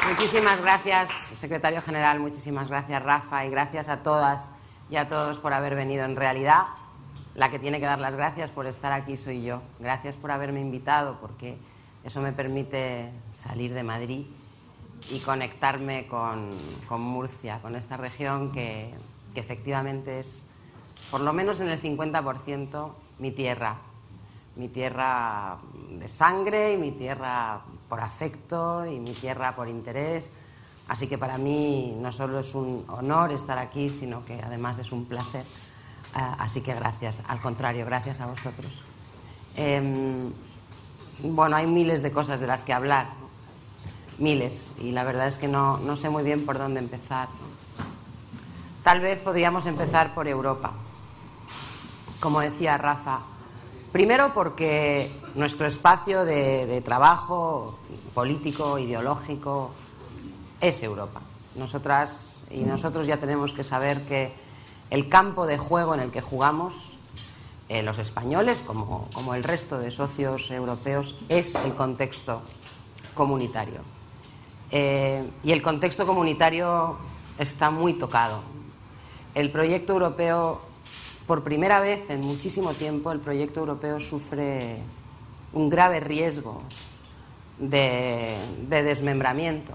Muchísimas gracias, secretario general, muchísimas gracias, Rafa, y gracias a todas y a todos por haber venido. En realidad, la que tiene que dar las gracias por estar aquí soy yo. Gracias por haberme invitado, porque eso me permite salir de Madrid y conectarme con Murcia, con esta región que efectivamente es, por lo menos en el 50%, mi tierra de sangre y mi tierra por afecto y mi tierra por interés. Así que para mí no solo es un honor estar aquí, sino que además es un placer. Así que gracias, al contrario, gracias a vosotros. Bueno, hay miles de cosas de las que hablar, ¿no? Miles, y la verdad es que no sé muy bien por dónde empezar, ¿no? Tal vez podríamos empezar por Europa. Como decía Rafa, primero porque nuestro espacio de trabajo político, ideológico, es Europa. Nosotras y nosotros ya tenemos que saber que el campo de juego en el que jugamos, los españoles, como el resto de socios europeos, es el contexto comunitario. Y el contexto comunitario está muy tocado. El proyecto europeo, por primera vez en muchísimo tiempo, el proyecto europeo sufre un grave riesgo de desmembramiento.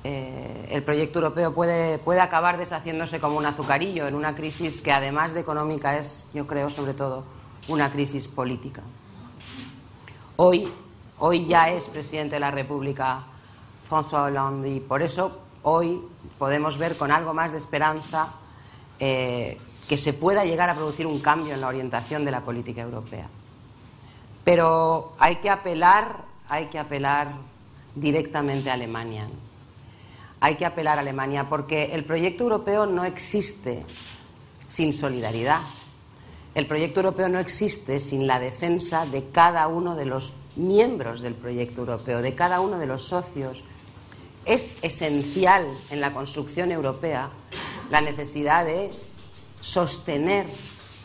El proyecto europeo puede acabar deshaciéndose como un azucarillo en una crisis que, además de económica, es, yo creo, sobre todo una crisis política. Hoy ya es presidente de la República François Hollande, y por eso hoy podemos ver con algo más de esperanza que se pueda llegar a producir un cambio en la orientación de la política europea. Pero hay que apelar directamente a Alemania. Hay que apelar a Alemania porque el proyecto europeo no existe sin solidaridad. El proyecto europeo no existe sin la defensa de cada uno de los miembros del proyecto europeo, de cada uno de los socios. Es esencial en la construcción europea la necesidad de sostener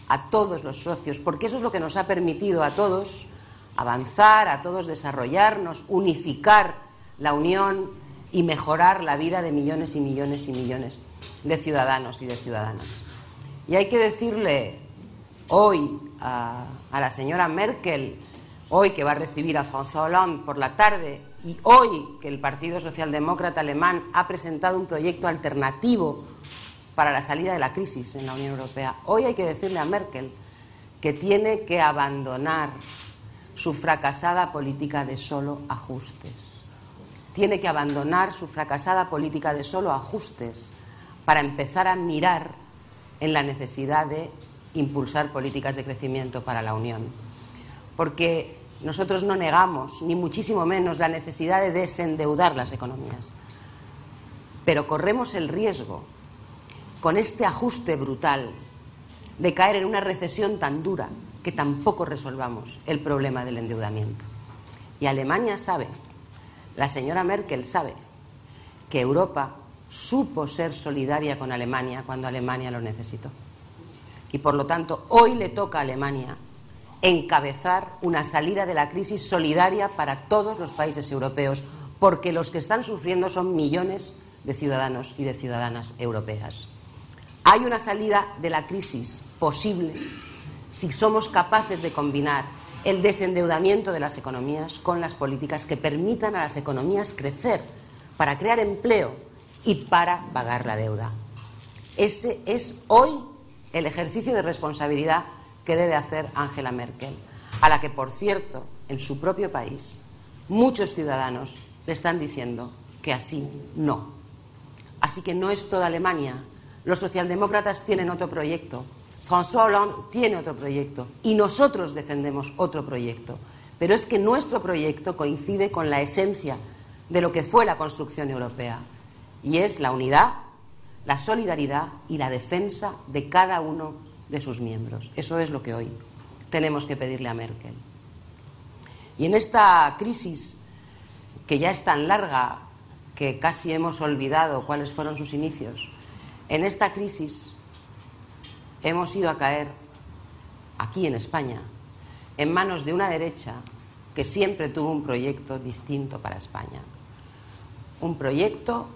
a todos los socios, porque eso es lo que nos ha permitido a todos avanzar, a todos desarrollarnos, unificar la Unión y mejorar la vida de millones y millones y millones de ciudadanos y de ciudadanas. Y hay que decirle hoy a la señora Merkel, hoy que va a recibir a François Hollande por la tarde, y hoy que el Partido Socialdemócrata alemán ha presentado un proyecto alternativo para la salida de la crisis en la Unión Europea, hoy hay que decirle a Merkel que tiene que abandonar su fracasada política de solo ajustes. Tiene que abandonar su fracasada política de solo ajustes para empezar a mirar en la necesidad de impulsar políticas de crecimiento para la Unión. Porque nosotros no negamos, ni muchísimo menos, la necesidad de desendeudar las economías. Pero corremos el riesgo, con este ajuste brutal, de caer en una recesión tan dura que tampoco resolvamos el problema del endeudamiento. Y Alemania sabe, la señora Merkel sabe, que Europa supo ser solidaria con Alemania cuando Alemania lo necesitó. Y por lo tanto, hoy le toca a Alemania encabezar una salida de la crisis solidaria para todos los países europeos, porque los que están sufriendo son millones de ciudadanos y de ciudadanas europeas. Hay una salida de la crisis posible si somos capaces de combinar el desendeudamiento de las economías con las políticas que permitan a las economías crecer para crear empleo y para pagar la deuda. Ese es hoy el ejercicio de responsabilidad que debe hacer Angela Merkel, a la que, por cierto, en su propio país, muchos ciudadanos le están diciendo que así no. Así que no es toda Alemania. Los socialdemócratas tienen otro proyecto, François Hollande tiene otro proyecto y nosotros defendemos otro proyecto. Pero es que nuestro proyecto coincide con la esencia de lo que fue la construcción europea, y es la unidad, la solidaridad y la defensa de cada uno de sus miembros. Eso es lo que hoy tenemos que pedirle a Merkel. Y en esta crisis, que ya es tan larga que casi hemos olvidado cuáles fueron sus inicios, en esta crisis hemos ido a caer, aquí en España, en manos de una derecha que siempre tuvo un proyecto distinto para España. un proyecto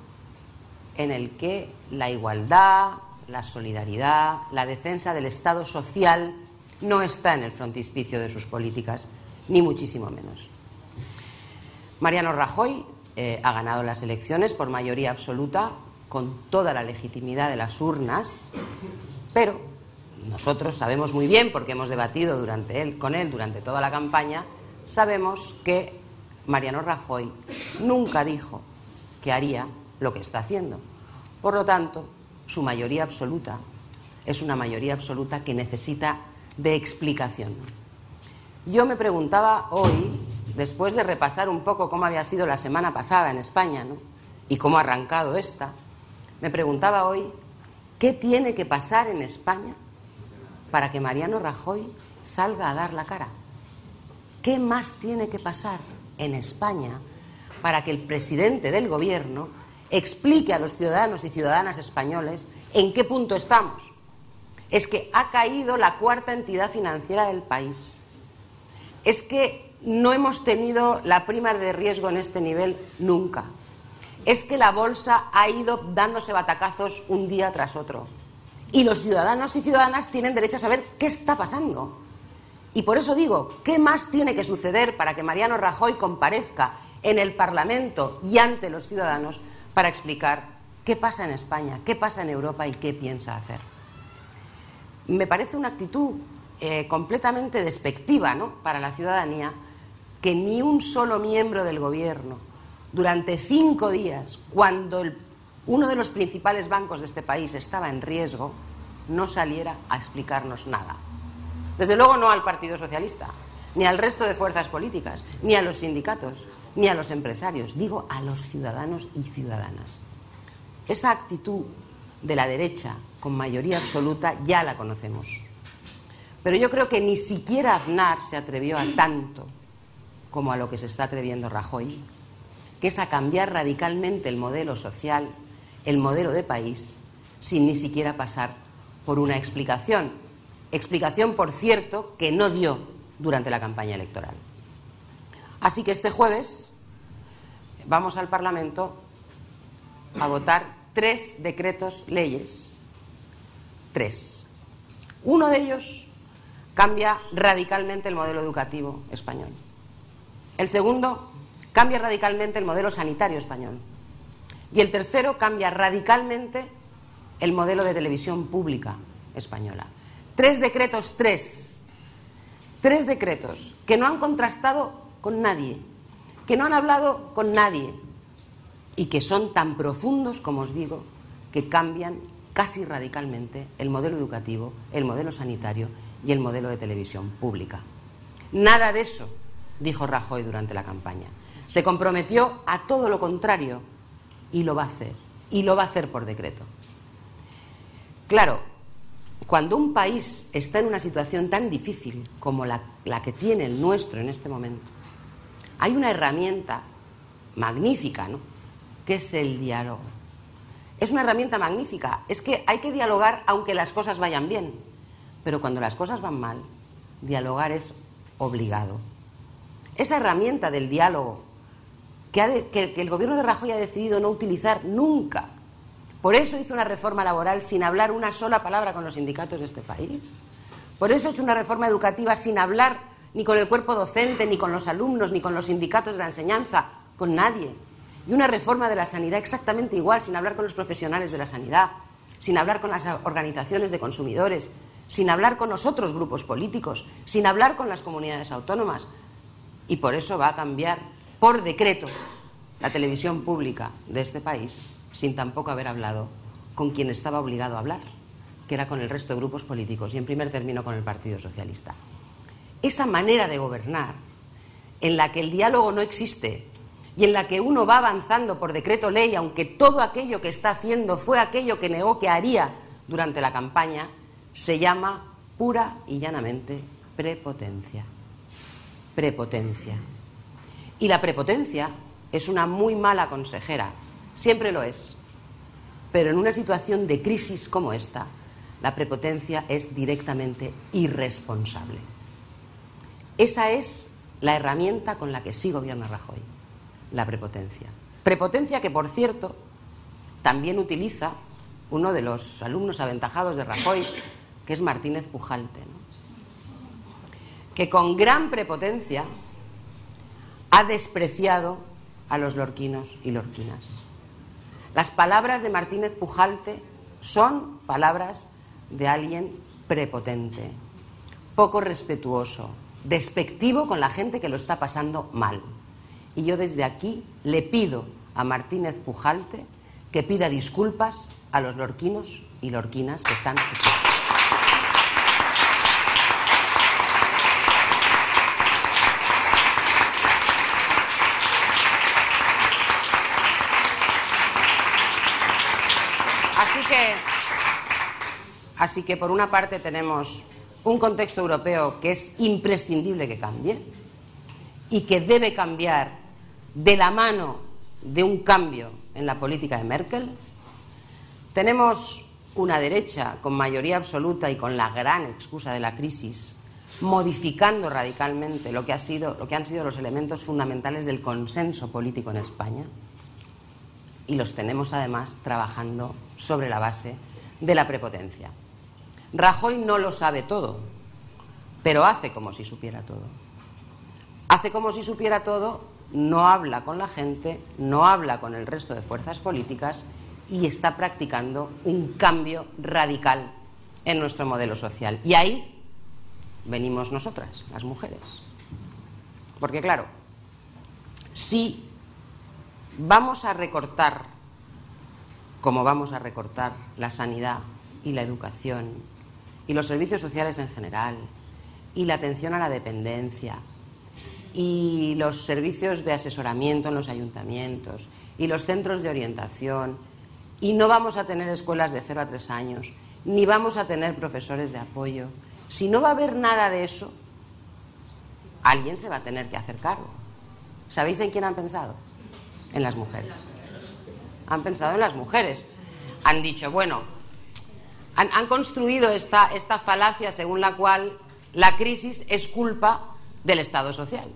en el que la igualdad, la solidaridad, la defensa del Estado social no está en el frontispicio de sus políticas, ni muchísimo menos. Mariano Rajoy ha ganado las elecciones por mayoría absoluta, con toda la legitimidad de las urnas, pero nosotros sabemos muy bien, porque hemos debatido con él durante toda la campaña, sabemos que Mariano Rajoy nunca dijo que haría lo que está haciendo. Por lo tanto, su mayoría absoluta es una mayoría absoluta que necesita de explicación. Yo me preguntaba hoy, después de repasar un poco cómo había sido la semana pasada en España, ¿no?, y cómo ha arrancado esta, me preguntaba hoy qué tiene que pasar en España para que Mariano Rajoy salga a dar la cara. ¿Qué más tiene que pasar en España para que el presidente del Gobierno explique a los ciudadanos y ciudadanas españoles en qué punto estamos? Es que ha caído la cuarta entidad financiera del país. Es que no hemos tenido la prima de riesgo en este nivel nunca. Es que la bolsa ha ido dándose batacazos un día tras otro. Y los ciudadanos y ciudadanas tienen derecho a saber qué está pasando. Y por eso digo, ¿qué más tiene que suceder para que Mariano Rajoy comparezca en el Parlamento y ante los ciudadanos para explicar qué pasa en España, qué pasa en Europa y qué piensa hacer? Me parece una actitud completamente despectiva, ¿no?, para la ciudadanía, que ni un solo miembro del Gobierno, durante 5 días, cuando uno de los principales bancos de este país estaba en riesgo, no saliera a explicarnos nada. Desde luego no al Partido Socialista, ni al resto de fuerzas políticas, ni a los sindicatos, ni a los empresarios, digo a los ciudadanos y ciudadanas. Esa actitud de la derecha con mayoría absoluta ya la conocemos. Pero yo creo que ni siquiera Aznar se atrevió a tanto como a lo que se está atreviendo Rajoy, que es a cambiar radicalmente el modelo social, el modelo de país, sin ni siquiera pasar por una explicación. Explicación, por cierto, que no dio durante la campaña electoral. Así que este jueves vamos al Parlamento a votar 3 decretos leyes. 3. Uno de ellos cambia radicalmente el modelo educativo español. El segundo cambia radicalmente el modelo sanitario español. Y el tercero cambia radicalmente el modelo de televisión pública española. 3 decretos, 3 decretos que no han contrastado con nadie, que no han hablado con nadie y que son tan profundos, como os digo, que cambian casi radicalmente el modelo educativo, el modelo sanitario y el modelo de televisión pública. Nada de eso dijo Rajoy durante la campaña. Se comprometió a todo lo contrario y lo va a hacer. Y lo va a hacer por decreto. Claro, cuando un país está en una situación tan difícil como la que tiene el nuestro en este momento, hay una herramienta magnífica, ¿no?, que es el diálogo. Es una herramienta magnífica. Es que hay que dialogar aunque las cosas vayan bien. Pero cuando las cosas van mal, dialogar es obligado. Esa herramienta del diálogo que el gobierno de Rajoy ha decidido no utilizar nunca. Por eso hizo una reforma laboral sin hablar una sola palabra con los sindicatos de este país. Por eso ha hecho una reforma educativa sin hablar ni con el cuerpo docente, ni con los alumnos, ni con los sindicatos de la enseñanza, con nadie. Y una reforma de la sanidad exactamente igual, sin hablar con los profesionales de la sanidad, sin hablar con las organizaciones de consumidores, sin hablar con los otros grupos políticos, sin hablar con las comunidades autónomas. Y por eso va a cambiar por decreto la televisión pública de este país, sin tampoco haber hablado con quien estaba obligado a hablar, que era con el resto de grupos políticos y en primer término con el Partido Socialista. Esa manera de gobernar, en la que el diálogo no existe y en la que uno va avanzando por decreto ley, aunque todo aquello que está haciendo fue aquello que negó que haría durante la campaña, se llama pura y llanamente prepotencia. Prepotencia. Y la prepotencia es una muy mala consejera, siempre lo es. Pero en una situación de crisis como esta, la prepotencia es directamente irresponsable. Esa es la herramienta con la que sí gobierna Rajoy, la prepotencia. Prepotencia que, por cierto, también utiliza uno de los alumnos aventajados de Rajoy, que es Martínez Pujalte, ¿no? Que con gran prepotencia ha despreciado a los lorquinos y lorquinas. Las palabras de Martínez Pujalte son palabras de alguien prepotente, poco respetuoso, despectivo con la gente que lo está pasando mal. Y yo desde aquí le pido a Martínez Pujalte que pida disculpas a los lorquinos y lorquinas que están sufriendo. Así que por una parte tenemos un contexto europeo que es imprescindible que cambie y que debe cambiar de la mano de un cambio en la política de Merkel. Tenemos una derecha con mayoría absoluta y con la gran excusa de la crisis, modificando radicalmente lo que han sido los elementos fundamentales del consenso político en España. Y los tenemos además trabajando sobre la base de la prepotencia. Rajoy no lo sabe todo, pero hace como si supiera todo. Hace como si supiera todo, no habla con la gente, no habla con el resto de fuerzas políticas y está practicando un cambio radical en nuestro modelo social. Y ahí venimos nosotras, las mujeres. Porque claro, si vamos a recortar, como vamos a recortar la sanidad y la educación y los servicios sociales en general y la atención a la dependencia y los servicios de asesoramiento en los ayuntamientos y los centros de orientación, y no vamos a tener escuelas de 0 a 3 años, ni vamos a tener profesores de apoyo, si no va a haber nada de eso, alguien se va a tener que hacer cargo. ¿Sabéis en quién han pensado? En las mujeres. Han pensado en las mujeres. Han dicho, bueno, han construido esta falacia según la cual la crisis es culpa del Estado social,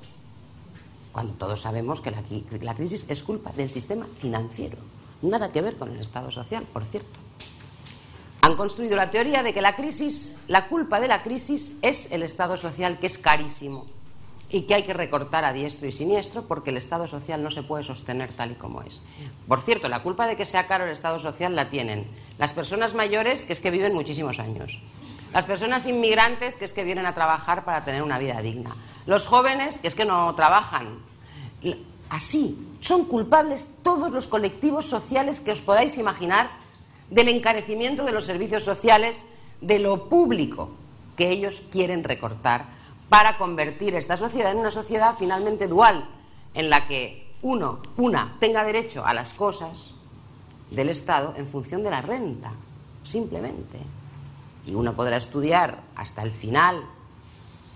cuando todos sabemos que la crisis es culpa del sistema financiero, nada que ver con el Estado social, por cierto. Han construido la teoría de que la culpa de la crisis es el Estado social, que es carísimo y que hay que recortar a diestro y siniestro porque el Estado social no se puede sostener tal y como es. Por cierto, la culpa de que sea caro el Estado social la tienen las personas mayores, que es que viven muchísimos años, las personas inmigrantes, que es que vienen a trabajar para tener una vida digna, los jóvenes, que es que no trabajan. Así, son culpables todos los colectivos sociales que os podáis imaginar del encarecimiento de los servicios sociales, de lo público que ellos quieren recortar para convertir esta sociedad en una sociedad finalmente dual, en la que una tenga derecho a las cosas del Estado en función de la renta, simplemente. Y uno podrá estudiar hasta el final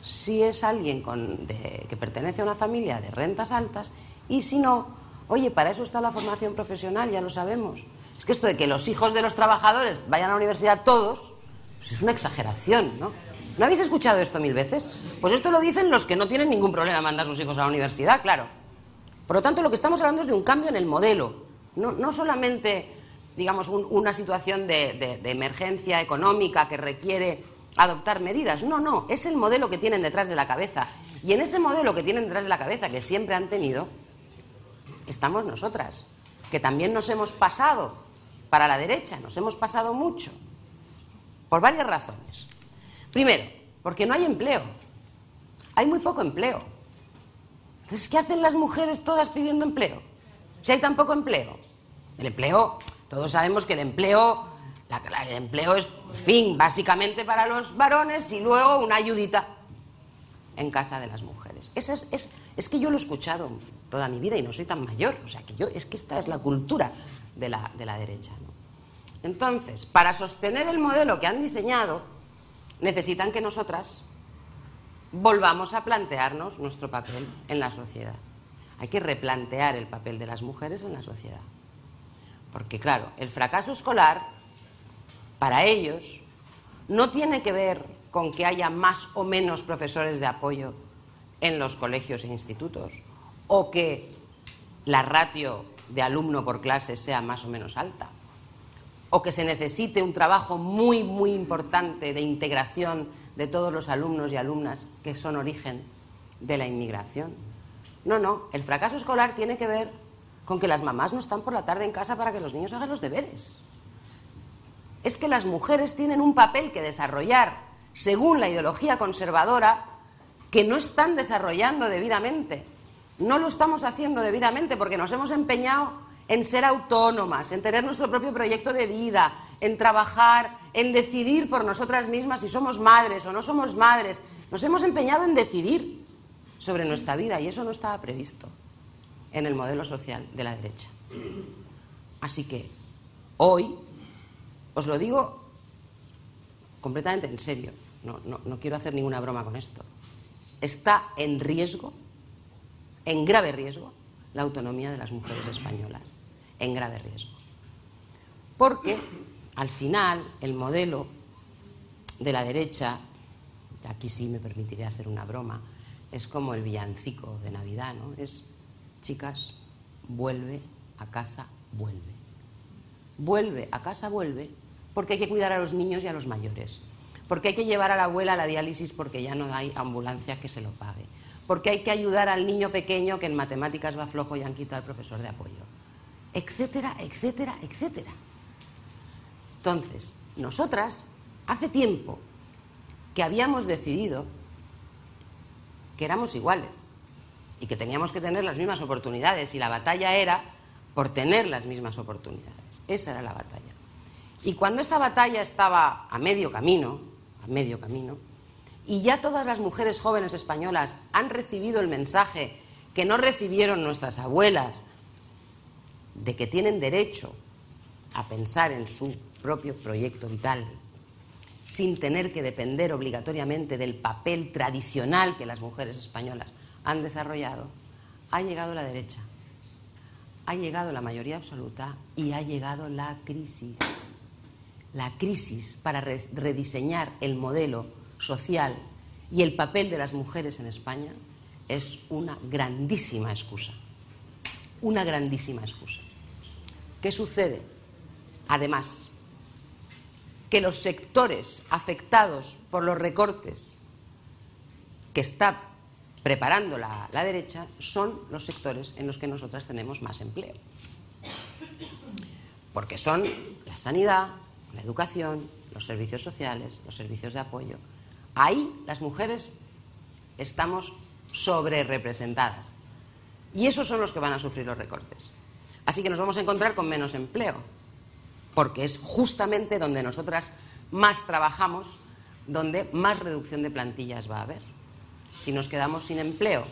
si es alguien que pertenece a una familia de rentas altas, y si no, oye, para eso está la formación profesional, ya lo sabemos. Es que esto de que los hijos de los trabajadores vayan a la universidad todos, pues es una exageración, ¿no? ¿No habéis escuchado esto 1000 veces? Pues esto lo dicen los que no tienen ningún problema en mandar a sus hijos a la universidad, claro. Por lo tanto, lo que estamos hablando es de un cambio en el modelo, no solamente, digamos, una situación de emergencia económica que requiere adoptar medidas. No, es el modelo que tienen detrás de la cabeza. Y en ese modelo que tienen detrás de la cabeza, que siempre han tenido, estamos nosotras, que también nos hemos pasado para la derecha, nos hemos pasado mucho, por varias razones. Primero, porque no hay empleo, hay muy poco empleo. Entonces, ¿qué hacen las mujeres todas pidiendo empleo? Si hay tan poco empleo. El empleo, todos sabemos que el empleo es, básicamente para los varones y luego una ayudita en casa de las mujeres. Es que yo lo he escuchado toda mi vida y no soy tan mayor. O sea, es que esta es la cultura de la derecha, ¿no? Entonces, para sostener el modelo que han diseñado, necesitan que nosotras volvamos a plantearnos nuestro papel en la sociedad. Hay que replantear el papel de las mujeres en la sociedad. Porque, claro, el fracaso escolar, para ellos, no tiene que ver con que haya más o menos profesores de apoyo en los colegios e institutos, o que la ratio de alumno por clase sea más o menos alta, o que se necesite un trabajo muy, muy importante de integración de todos los alumnos y alumnas que son origen de la inmigración. No, no, el fracaso escolar tiene que ver con que las mamás no están por la tarde en casa para que los niños hagan los deberes. Es que las mujeres tienen un papel que desarrollar según la ideología conservadora que no están desarrollando debidamente. No lo estamos haciendo debidamente porque nos hemos empeñado en ser autónomas, en tener nuestro propio proyecto de vida, en trabajar, en decidir por nosotras mismas si somos madres o no somos madres. Nos hemos empeñado en decidir sobre nuestra vida y eso no estaba previsto en el modelo social de la derecha. Así que hoy, os lo digo completamente en serio, no quiero hacer ninguna broma con esto, está en riesgo, en grave riesgo, la autonomía de las mujeres españolas, en grave riesgo. Porque, al final, el modelo de la derecha, aquí sí me permitiré hacer una broma, es como el villancico de Navidad, ¿no? Es, chicas, vuelve a casa, vuelve. Vuelve a casa, vuelve, porque hay que cuidar a los niños y a los mayores. Porque hay que llevar a la abuela a la diálisis porque ya no hay ambulancia que se lo pague. Porque hay que ayudar al niño pequeño que en matemáticas va flojo y han quitado al profesor de apoyo. Etcétera, etcétera, etcétera. Entonces, nosotras, hace tiempo que habíamos decidido que éramos iguales y que teníamos que tener las mismas oportunidades y la batalla era por tener las mismas oportunidades. Esa era la batalla. Y cuando esa batalla estaba a medio camino, y ya todas las mujeres jóvenes españolas han recibido el mensaje que no recibieron nuestras abuelas, de que tienen derecho a pensar en su propio proyecto vital, sin tener que depender obligatoriamente del papel tradicional que las mujeres españolas han desarrollado, ha llegado la derecha, ha llegado la mayoría absoluta y ha llegado la crisis. La crisis para rediseñar el modelo social y el papel de las mujeres en España es una grandísima excusa. Una grandísima excusa. ¿Qué sucede? Además, que los sectores afectados por los recortes que está preparando la derecha son los sectores en los que nosotras tenemos más empleo. Porque son la sanidad, la educación, los servicios sociales, los servicios de apoyo. Ahí las mujeres estamos sobrerepresentadas. Y esos son los que van a sufrir los recortes. Así que nos vamos a encontrar con menos empleo, porque es justamente donde nosotras más trabajamos, donde más reducción de plantillas va a haber. Si nos quedamos sin empleo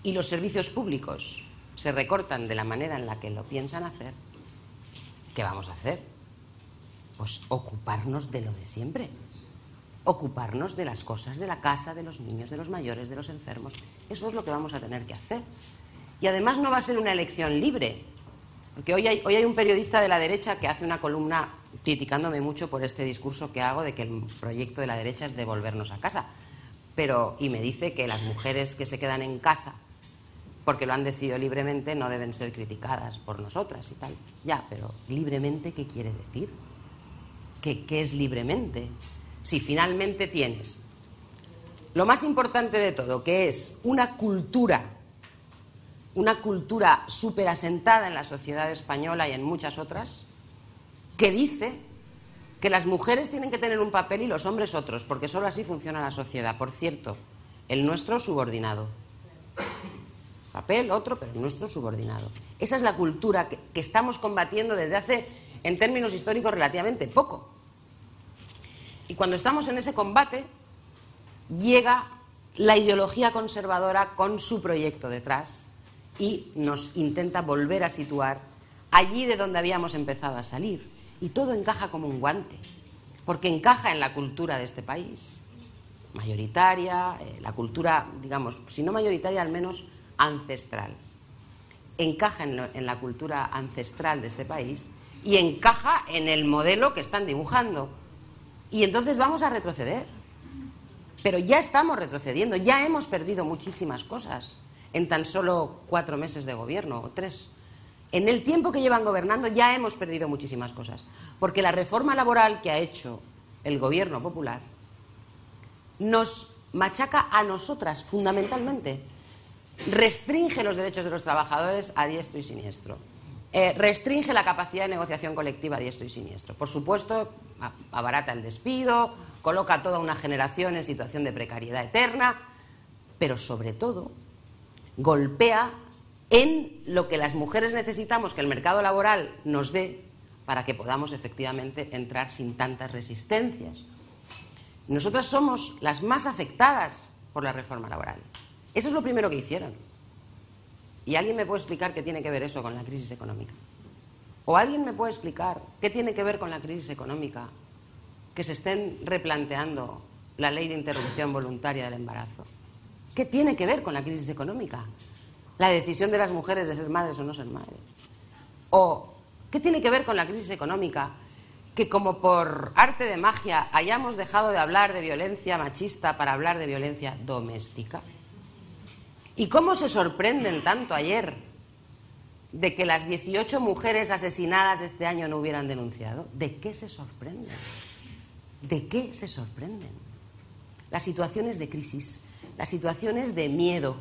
y los servicios públicos se recortan de la manera en la que lo piensan hacer, ¿qué vamos a hacer? Pues ocuparnos de lo de siempre. Ocuparnos de las cosas de la casa, de los niños, de los mayores, de los enfermos. Eso es lo que vamos a tener que hacer. Y además no va a ser una elección libre. Porque hoy hay un periodista de la derecha que hace una columna criticándome mucho por este discurso que hago de que el proyecto de la derecha es devolvernos a casa. Y me dice que las mujeres que se quedan en casa porque lo han decidido libremente no deben ser criticadas por nosotras y tal. Ya, pero libremente, ¿qué quiere decir? ¿Qué es libremente? Si finalmente tienes lo más importante de todo, que es una cultura súper asentada en la sociedad española y en muchas otras, que dice que las mujeres tienen que tener un papel y los hombres otros, porque solo así funciona la sociedad. Por cierto, el nuestro subordinado. Papel, otro, pero el nuestro subordinado. Esa es la cultura que estamos combatiendo desde hace, en términos históricos, relativamente poco. Y cuando estamos en ese combate, llega la ideología conservadora con su proyecto detrás y nos intenta volver a situar allí de donde habíamos empezado a salir. Y todo encaja como un guante, porque encaja en la cultura de este país. Mayoritaria, la cultura, digamos, si no mayoritaria, al menos ancestral. Encaja en la cultura ancestral de este país y encaja en el modelo que están dibujando. Y entonces vamos a retroceder. Pero ya estamos retrocediendo, ya hemos perdido muchísimas cosas en tan solo 4 meses de gobierno, o 3. en el tiempo que llevan gobernando ya hemos perdido muchísimas cosas, porque la reforma laboral que ha hecho el Gobierno popular nos machaca a nosotras fundamentalmente, restringe los derechos de los trabajadores a diestro y siniestro, restringe la capacidad de negociación colectiva a diestro y siniestro. Por supuesto, abarata el despido, coloca a toda una generación en situación de precariedad eterna, pero sobre todo golpea en lo que las mujeres necesitamos que el mercado laboral nos dé para que podamos efectivamente entrar sin tantas resistencias. Nosotras somos las más afectadas por la reforma laboral. Eso es lo primero que hicieron. ¿Y alguien me puede explicar qué tiene que ver eso con la crisis económica? ¿O alguien me puede explicar qué tiene que ver con la crisis económica que se estén replanteando la ley de interrupción voluntaria del embarazo? ¿Qué tiene que ver con la crisis económica? La decisión de las mujeres de ser madres o no ser madres. ¿O qué tiene que ver con la crisis económica que, como por arte de magia, hayamos dejado de hablar de violencia machista para hablar de violencia doméstica? ¿Y cómo se sorprenden tanto ayer de que las 18 mujeres asesinadas este año no hubieran denunciado? ¿De qué se sorprenden? ¿De qué se sorprenden? Las situaciones de crisis, las situaciones de miedo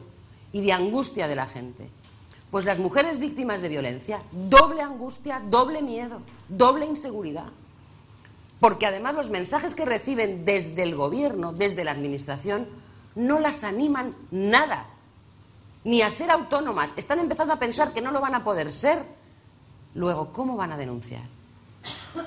y de angustia de la gente. Pues las mujeres víctimas de violencia, doble angustia, doble miedo, doble inseguridad. Porque además los mensajes que reciben desde el gobierno, desde la administración, no las animan nada, ni a ser autónomas. Están empezando a pensar que no lo van a poder ser. Luego, ¿cómo van a denunciar?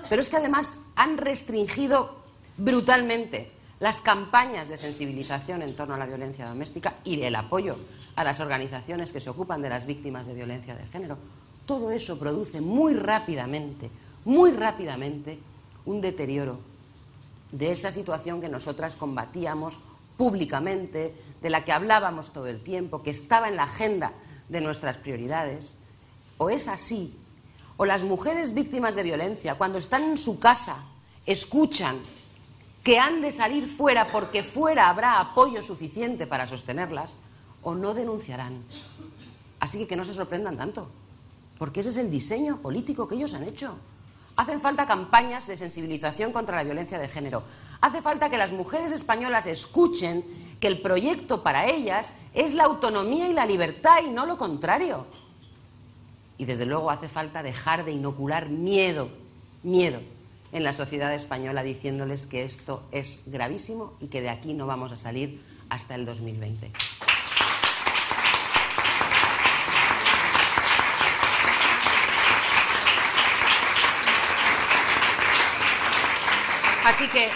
Pero es que además han restringido brutalmente las campañas de sensibilización en torno a la violencia doméstica y el apoyo a las organizaciones que se ocupan de las víctimas de violencia de género. Todo eso produce muy rápidamente, un deterioro de esa situación que nosotras combatíamos públicamente, de la que hablábamos todo el tiempo, que estaba en la agenda de nuestras prioridades. O es así, o las mujeres víctimas de violencia, cuando están en su casa, escuchan que han de salir fuera porque fuera habrá apoyo suficiente para sostenerlas, o no denunciarán. Así que no se sorprendan tanto, porque ese es el diseño político que ellos han hecho. Hacen falta campañas de sensibilización contra la violencia de género. Hace falta que las mujeres españolas escuchen que el proyecto para ellas es la autonomía y la libertad y no lo contrario. Y desde luego hace falta dejar de inocular miedo en la sociedad española diciéndoles que esto es gravísimo y que de aquí no vamos a salir hasta el 2020. Así que,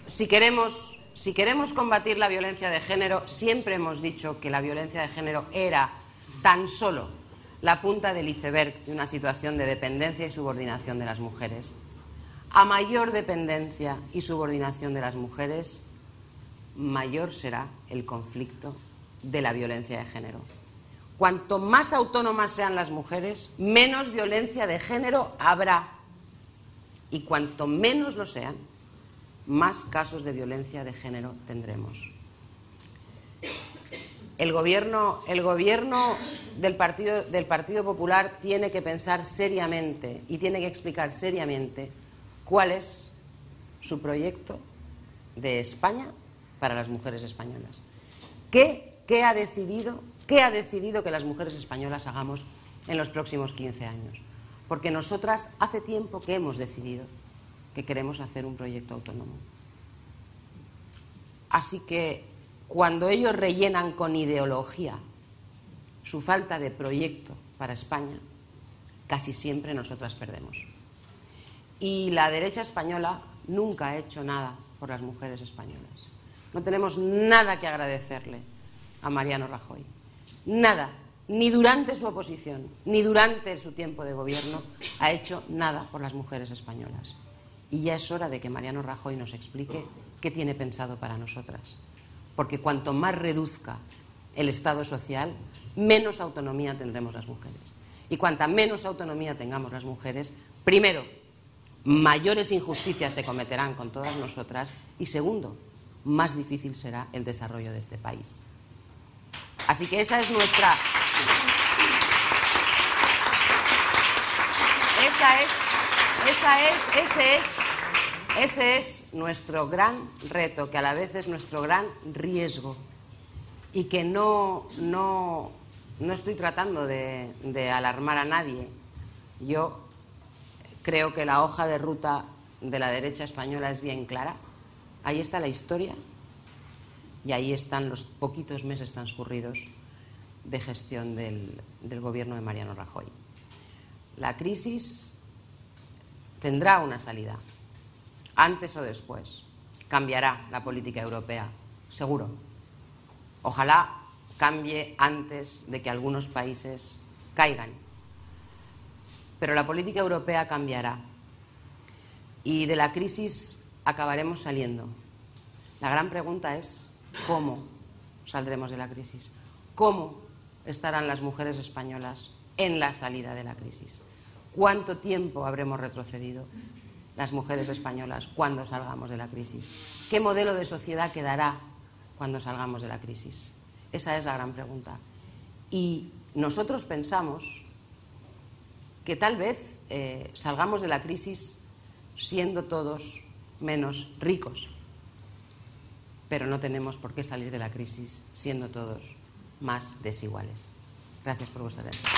si queremos combatir la violencia de género, siempre hemos dicho que la violencia de género era tan solo la punta del iceberg de una situación de dependencia y subordinación de las mujeres. A mayor dependencia y subordinación de las mujeres, mayor será el conflicto de la violencia de género. Cuanto más autónomas sean las mujeres, menos violencia de género habrá. Y cuanto menos lo sean, más casos de violencia de género tendremos. El gobierno del Partido Popular tiene que pensar seriamente y tiene que explicar seriamente cuál es su proyecto de España para las mujeres españolas. ¿Qué ha decidido que las mujeres españolas hagamos en los próximos 15 años? Porque nosotras hace tiempo que hemos decidido que queremos hacer un proyecto autónomo. Así que cuando ellos rellenan con ideología su falta de proyecto para España, casi siempre nosotras perdemos. Y la derecha española nunca ha hecho nada por las mujeres españolas. No tenemos nada que agradecerle a Mariano Rajoy. Nada. Ni durante su oposición, ni durante su tiempo de gobierno ha hecho nada por las mujeres españolas. Y ya es hora de que Mariano Rajoy nos explique qué tiene pensado para nosotras. Porque cuanto más reduzca el Estado social, menos autonomía tendremos las mujeres. Y cuanta menos autonomía tengamos las mujeres, primero, mayores injusticias se cometerán con todas nosotras y segundo, más difícil será el desarrollo de este país. Así que esa es nuestra Ese es nuestro gran reto, que a la vez es nuestro gran riesgo, y que no estoy tratando de alarmar a nadie. Yo creo que la hoja de ruta de la derecha española es bien clara. Ahí está la historia y ahí están los poquitos meses transcurridos de gestión del gobierno de Mariano Rajoy. La crisis tendrá una salida, antes o después. Cambiará la política europea, seguro. Ojalá cambie antes de que algunos países caigan. Pero la política europea cambiará y de la crisis acabaremos saliendo. La gran pregunta es ¿cómo saldremos de la crisis? ¿Cómo estarán las mujeres españolas en la salida de la crisis? ¿Cuánto tiempo habremos retrocedido las mujeres españolas cuando salgamos de la crisis? ¿Qué modelo de sociedad quedará cuando salgamos de la crisis? Esa es la gran pregunta. Y nosotros pensamos que tal vez salgamos de la crisis siendo todos menos ricos, pero no tenemos por qué salir de la crisis siendo todos más desiguales. Gracias por vuestra atención.